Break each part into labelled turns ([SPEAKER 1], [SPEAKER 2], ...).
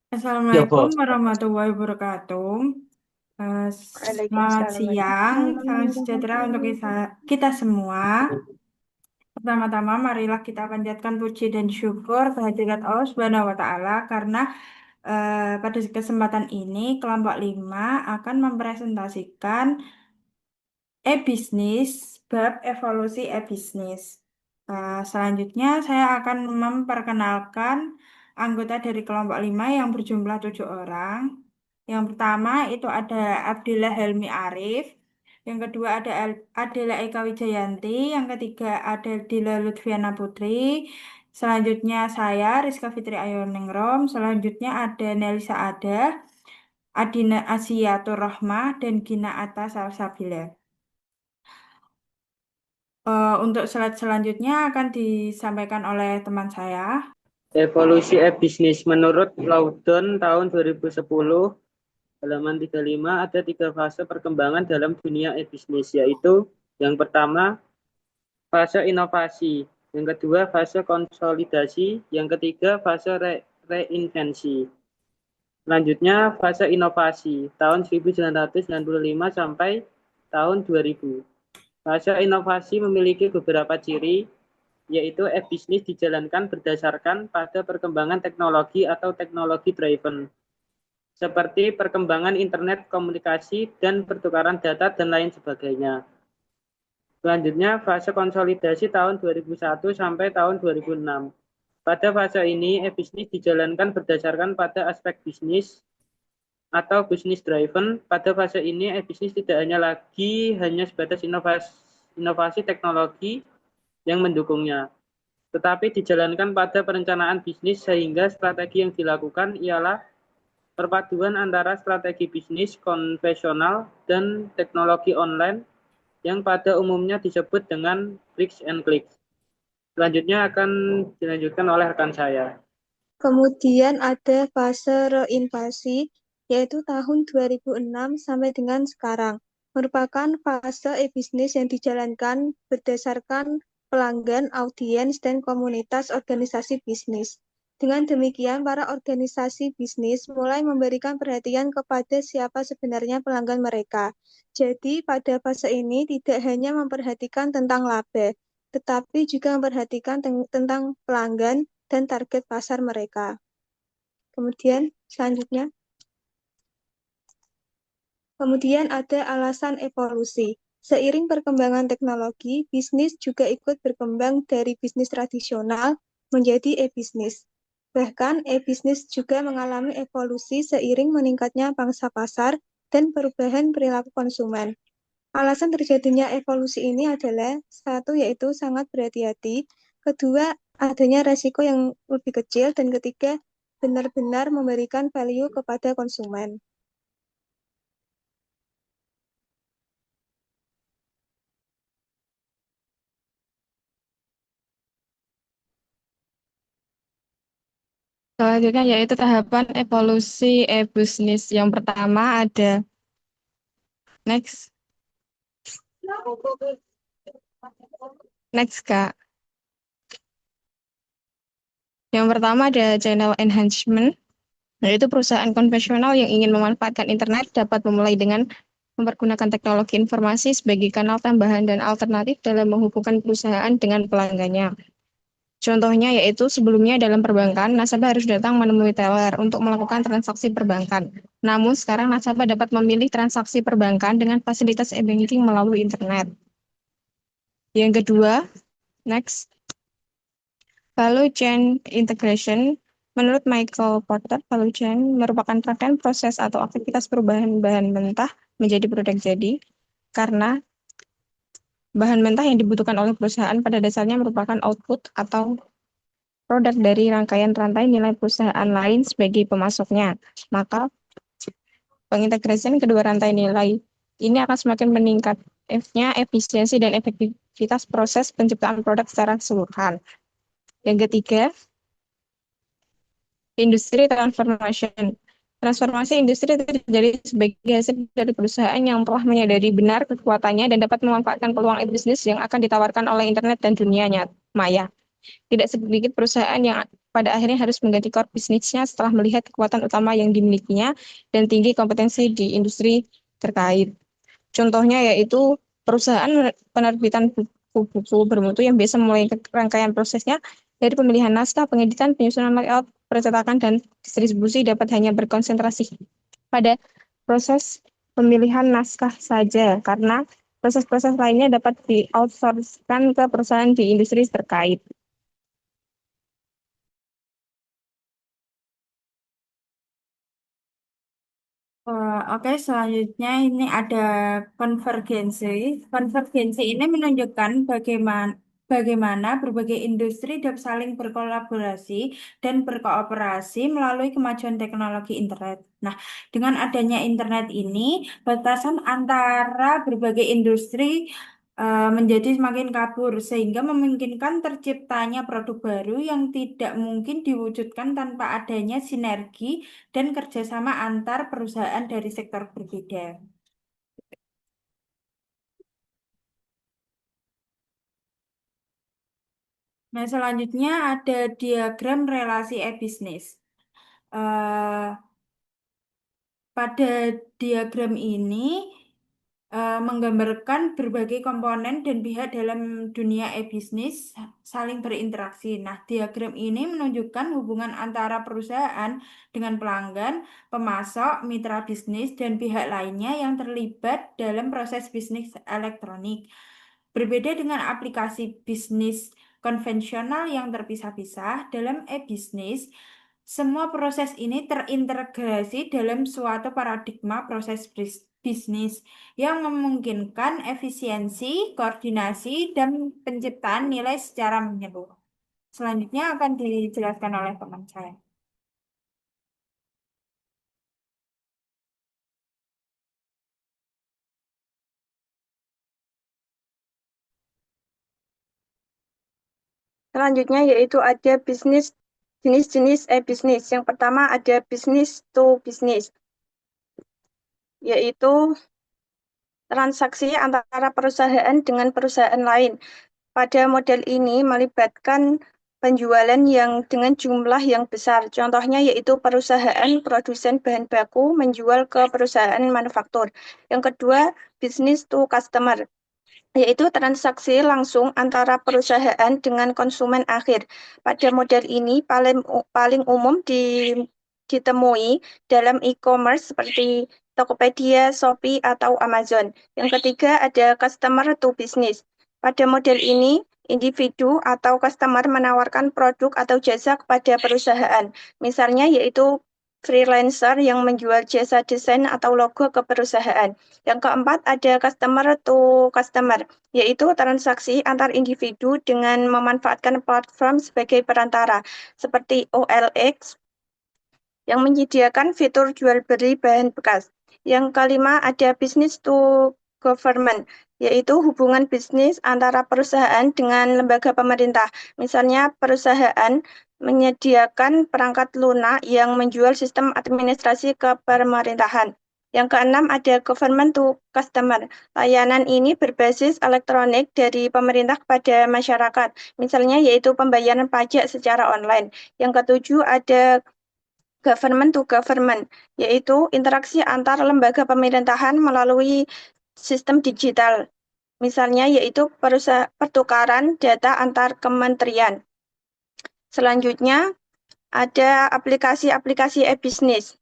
[SPEAKER 1] Ya,
[SPEAKER 2] Assalamualaikum
[SPEAKER 1] Bo.
[SPEAKER 2] warahmatullahi wabarakatuh. Eh, Selamat
[SPEAKER 3] Waalaikumsalam
[SPEAKER 2] siang, salam sejahtera
[SPEAKER 3] warahmatullahi
[SPEAKER 2] untuk
[SPEAKER 3] wabarakatuh.
[SPEAKER 2] kita semua. Pertama-tama, marilah kita panjatkan puji dan syukur kehadirat Allah Subhanahu wa Ta'ala karena pada kesempatan ini kelompok 5 akan mempresentasikan e-bisnis, bab evolusi e-bisnis. Selanjutnya, saya akan memperkenalkan anggota dari kelompok 5 yang berjumlah 7 orang. Yang pertama itu ada Abdillah Helmi Arif, yang kedua ada Adela Eka Wijayanti, yang ketiga ada Dila Lutfiana Putri, selanjutnya saya Rizka Fitri Ayoningrom, selanjutnya ada Nelisa Ada, Adina Asiatur Rahmah, dan Gina Atta Salsabila. Untuk slide selanjutnya akan disampaikan oleh teman saya.
[SPEAKER 1] Evolusi e-bisnis menurut Loudon tahun 2010 halaman 35 ada 3 fase perkembangan dalam dunia e-bisnis, yaitu yang pertama fase inovasi, yang kedua fase konsolidasi, yang ketiga fase reinvensi. Selanjutnya fase inovasi tahun 1995 sampai tahun 2000. Fase inovasi memiliki beberapa ciri, yaitu e-bisnis dijalankan berdasarkan pada perkembangan teknologi atau teknologi driven, seperti perkembangan internet komunikasi dan pertukaran data dan lain sebagainya. Selanjutnya, fase konsolidasi tahun 2001 sampai tahun 2006. Pada fase ini, e-bisnis dijalankan berdasarkan pada aspek bisnis atau business driven. Pada fase ini, e-bisnis tidak hanya sebatas inovasi teknologi yang mendukungnya, tetapi dijalankan pada perencanaan bisnis, sehingga strategi yang dilakukan ialah perpaduan antara strategi bisnis konvensional dan teknologi online yang pada umumnya disebut dengan bricks and clicks. Selanjutnya akan dilanjutkan oleh rekan saya.
[SPEAKER 3] Kemudian ada fase reinvasi, yaitu tahun 2006 sampai dengan sekarang. Merupakan fase e-bisnis yang dijalankan berdasarkan pelanggan, audiens, dan komunitas organisasi bisnis. Dengan demikian, para organisasi bisnis mulai memberikan perhatian kepada siapa sebenarnya pelanggan mereka. Jadi, pada fase ini tidak hanya memperhatikan tentang laba, tetapi juga memperhatikan tentang pelanggan dan target pasar mereka. Kemudian ada alasan evolusi. Seiring perkembangan teknologi, bisnis juga ikut berkembang dari bisnis tradisional menjadi e-bisnis. Bahkan e-bisnis juga mengalami evolusi seiring meningkatnya pangsa pasar dan perubahan perilaku konsumen. Alasan terjadinya evolusi ini adalah satu, yaitu sangat berhati-hati, kedua, adanya resiko yang lebih kecil, dan ketiga, benar-benar memberikan value kepada konsumen.
[SPEAKER 4] Selanjutnya yaitu tahapan evolusi e-bisnis. Yang pertama ada next, next Kak. Yang pertama ada channel enhancement, yaitu perusahaan konvensional yang ingin memanfaatkan internet dapat memulai dengan mempergunakan teknologi informasi sebagai kanal tambahan dan alternatif dalam menghubungkan perusahaan dengan pelanggannya. Contohnya yaitu sebelumnya dalam perbankan, nasabah harus datang menemui teller untuk melakukan transaksi perbankan. Namun sekarang nasabah dapat memilih transaksi perbankan dengan fasilitas e-banking melalui internet. Yang kedua, next, value chain integration. Menurut Michael Porter, value chain merupakan rangkaian proses atau aktivitas perubahan bahan mentah menjadi produk jadi, karena bahan mentah yang dibutuhkan oleh perusahaan pada dasarnya merupakan output atau produk dari rangkaian rantai nilai perusahaan lain sebagai pemasoknya. Maka pengintegrasian kedua rantai nilai ini akan semakin meningkatnya efisiensi dan efektivitas proses penciptaan produk secara keseluruhan. Yang ketiga, industri transformation. Transformasi industri terjadi sebagai hasil dari perusahaan yang telah menyadari benar kekuatannya dan dapat memanfaatkan peluang bisnis yang akan ditawarkan oleh internet dan dunia maya. Tidak sedikit perusahaan yang pada akhirnya harus mengganti core bisnisnya setelah melihat kekuatan utama yang dimilikinya dan tinggi kompetensi di industri terkait. Contohnya yaitu perusahaan penerbitan buku bermutu yang biasa memulai rangkaian prosesnya dari pemilihan naskah, pengeditan, penyusunan layout, percetakan, dan distribusi dapat hanya berkonsentrasi pada proses pemilihan naskah saja, karena proses-proses lainnya dapat di-outsource-kan ke perusahaan di industri terkait.
[SPEAKER 2] Oke, selanjutnya ini ada konvergensi. Konvergensi ini menunjukkan bagaimana berbagai industri dapat saling berkolaborasi dan berkooperasi melalui kemajuan teknologi internet. Nah, dengan adanya internet ini, batasan antara berbagai industri menjadi semakin kabur, sehingga memungkinkan terciptanya produk baru yang tidak mungkin diwujudkan tanpa adanya sinergi dan kerjasama antar perusahaan dari sektor berbeda. Nah, selanjutnya ada diagram relasi e-bisnis. Eh, pada diagram ini menggambarkan berbagai komponen dan pihak dalam dunia e-bisnis saling berinteraksi. Nah, diagram ini menunjukkan hubungan antara perusahaan dengan pelanggan, pemasok, mitra bisnis, dan pihak lainnya yang terlibat dalam proses bisnis elektronik. Berbeda dengan aplikasi bisnis konvensional yang terpisah-pisah, dalam e-bisnis, semua proses ini terintegrasi dalam suatu paradigma proses bisnis yang memungkinkan efisiensi, koordinasi, dan penciptaan nilai secara menyeluruh. Selanjutnya akan dijelaskan oleh teman saya.
[SPEAKER 3] Selanjutnya yaitu ada jenis-jenis e-bisnis. Yang pertama ada business to business, yaitu transaksi antara perusahaan dengan perusahaan lain. Pada model ini melibatkan penjualan yang dengan jumlah yang besar. Contohnya yaitu perusahaan produsen bahan baku menjual ke perusahaan manufaktur. Yang kedua, business to customer, yaitu transaksi langsung antara perusahaan dengan konsumen akhir. Pada model ini paling umum ditemui dalam e-commerce seperti Tokopedia, Shopee, atau Amazon. Yang ketiga ada customer to business. Pada model ini, individu atau customer menawarkan produk atau jasa kepada perusahaan. Misalnya yaitu freelancer yang menjual jasa desain atau logo ke perusahaan. Yang keempat ada customer to customer, yaitu transaksi antar individu dengan memanfaatkan platform sebagai perantara, seperti OLX yang menyediakan fitur jual beli bahan bekas. Yang kelima ada business to government, yaitu hubungan bisnis antara perusahaan dengan lembaga pemerintah. Misalnya perusahaan menyediakan perangkat lunak yang menjual sistem administrasi ke pemerintahan. Yang keenam ada government to customer. Layanan ini berbasis elektronik dari pemerintah kepada masyarakat. Misalnya yaitu pembayaran pajak secara online. Yang ketujuh ada government to government, yaitu interaksi antar lembaga pemerintahan melalui sistem digital. Misalnya yaitu pertukaran data antar kementerian. Selanjutnya ada aplikasi-aplikasi e-bisnis.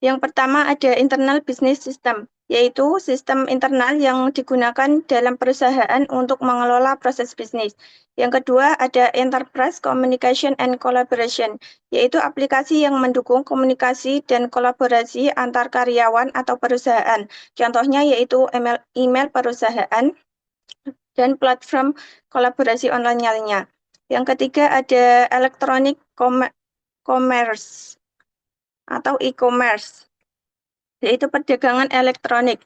[SPEAKER 3] Yang pertama ada internal business system, yaitu sistem internal yang digunakan dalam perusahaan untuk mengelola proses bisnis. Yang kedua ada enterprise communication and collaboration, yaitu aplikasi yang mendukung komunikasi dan kolaborasi antar karyawan atau perusahaan. Contohnya yaitu email perusahaan dan platform kolaborasi online lainnya. Yang ketiga ada electronic commerce atau e-commerce, yaitu perdagangan elektronik,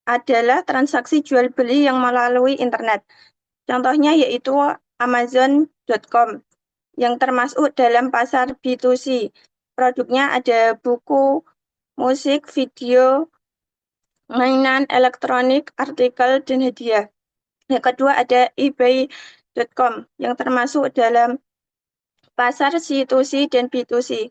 [SPEAKER 3] adalah transaksi jual beli yang melalui internet. Contohnya yaitu Amazon.com yang termasuk dalam pasar B2C. Produknya ada buku, musik, video, mainan elektronik, artikel, dan hadiah. Yang kedua ada eBay.com yang termasuk dalam
[SPEAKER 5] pasar C2C dan B2C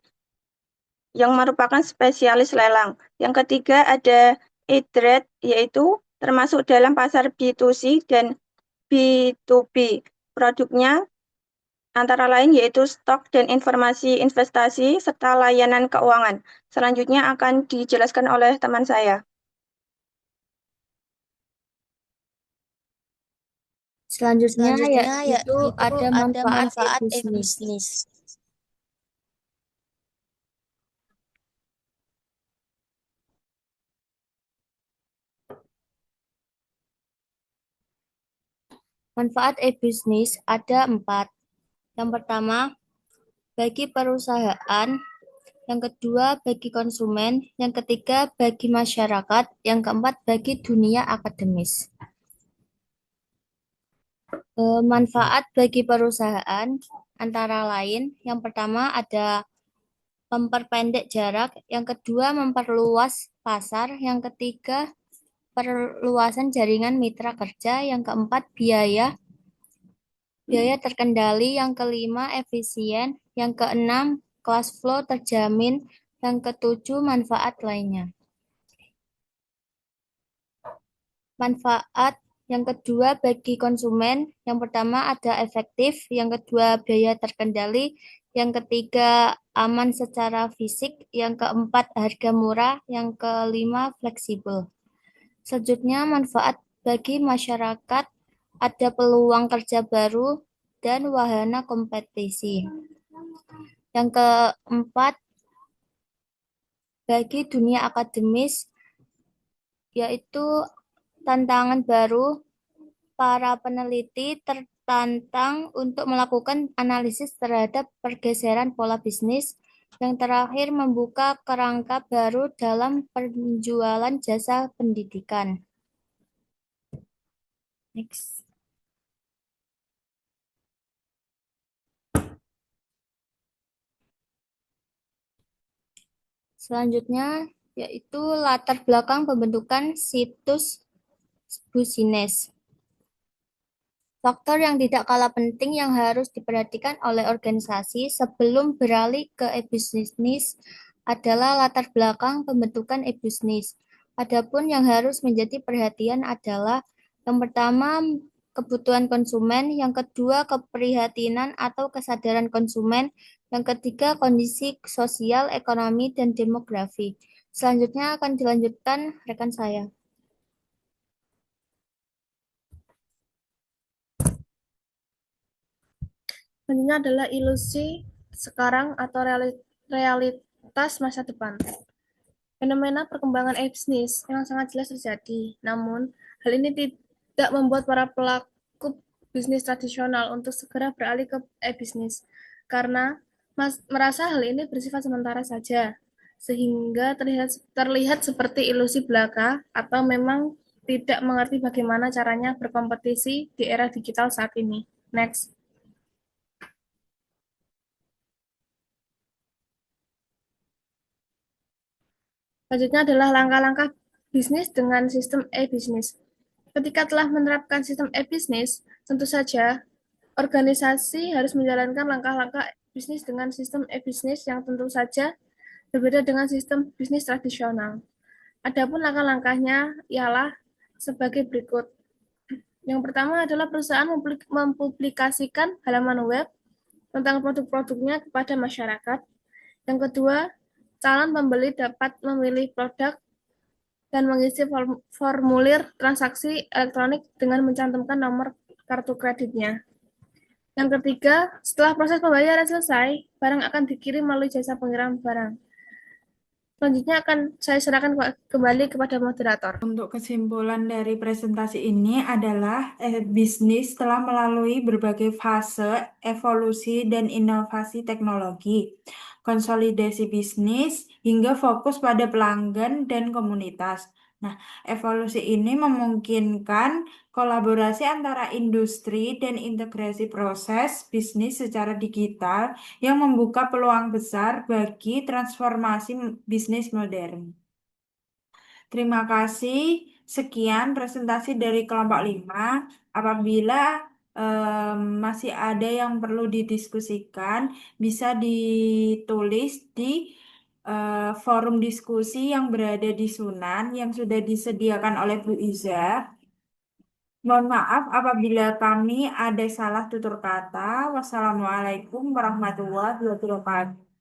[SPEAKER 5] yang merupakan spesialis lelang. Yang ketiga ada e-trade, yaitu termasuk dalam pasar B2C dan B2B. Produknya antara lain yaitu stok dan informasi investasi serta layanan keuangan. Selanjutnya akan dijelaskan oleh teman saya.
[SPEAKER 6] Selanjutnya yaitu ada manfaat e-bisnis. Manfaat e-bisnis ada 4. Yang pertama, bagi perusahaan. Yang kedua, bagi konsumen. Yang ketiga, bagi masyarakat. Yang keempat, bagi dunia akademis. Manfaat bagi perusahaan antara lain, yang pertama ada memperpendek jarak, yang kedua memperluas pasar, yang ketiga perluasan jaringan mitra kerja, yang keempat biaya terkendali, yang kelima efisien, yang keenam cash flow terjamin, yang ketujuh manfaat lainnya. Manfaat yang kedua bagi konsumen, yang pertama ada efektif, yang kedua biaya terkendali, yang ketiga aman secara fisik, yang keempat harga murah, yang kelima fleksibel. Selanjutnya manfaat bagi masyarakat ada peluang kerja baru dan wahana kompetisi. Yang keempat bagi dunia akademis yaitu tantangan baru, para peneliti tertantang untuk melakukan analisis terhadap pergeseran pola bisnis. Yang terakhir, membuka kerangka baru dalam penjualan jasa pendidikan. Next. Selanjutnya, yaitu latar belakang pembentukan situs bisnis. Faktor yang tidak kalah penting yang harus diperhatikan oleh organisasi sebelum beralih ke e-bisnis adalah latar belakang pembentukan e-bisnis. Adapun yang harus menjadi perhatian adalah yang pertama kebutuhan konsumen, yang kedua keprihatinan atau kesadaran konsumen, yang ketiga kondisi sosial, ekonomi, dan demografi. Selanjutnya akan dilanjutkan rekan saya.
[SPEAKER 7] Selanjutnya adalah ilusi sekarang atau realitas masa depan. Fenomena perkembangan e-bisnis yang sangat jelas terjadi, namun hal ini tidak membuat para pelaku bisnis tradisional untuk segera beralih ke e-bisnis, karena merasa hal ini bersifat sementara saja, sehingga terlihat seperti ilusi belaka atau memang tidak mengerti bagaimana caranya berkompetisi di era digital saat ini. Next. Selanjutnya adalah langkah-langkah bisnis dengan sistem e-bisnis. Ketika telah menerapkan sistem e-bisnis, tentu saja organisasi harus menjalankan langkah-langkah bisnis dengan sistem e-bisnis yang tentu saja berbeda dengan sistem bisnis tradisional. Adapun langkah-langkahnya ialah sebagai berikut. Yang pertama adalah perusahaan mempublikasikan halaman web tentang produk-produknya kepada masyarakat. Yang kedua, calon pembeli dapat memilih produk dan mengisi formulir transaksi elektronik dengan mencantumkan nomor kartu kreditnya. Yang ketiga, setelah proses pembayaran selesai, barang akan dikirim melalui jasa pengirim barang. Selanjutnya akan saya serahkan kembali kepada moderator.
[SPEAKER 2] Untuk kesimpulan dari presentasi ini adalah bisnis telah melalui berbagai fase evolusi dan inovasi teknologi, konsolidasi bisnis, hingga fokus pada pelanggan dan komunitas. Nah, evolusi ini memungkinkan kolaborasi antara industri dan integrasi proses bisnis secara digital yang membuka peluang besar bagi transformasi bisnis modern. Terima kasih. Sekian presentasi dari kelompok 5. Apabila masih ada yang perlu didiskusikan, bisa ditulis di forum diskusi yang berada di Sunan yang sudah disediakan oleh Bu Iza. Mohon maaf apabila kami ada salah tutur kata. Wassalamualaikum warahmatullahi wabarakatuh.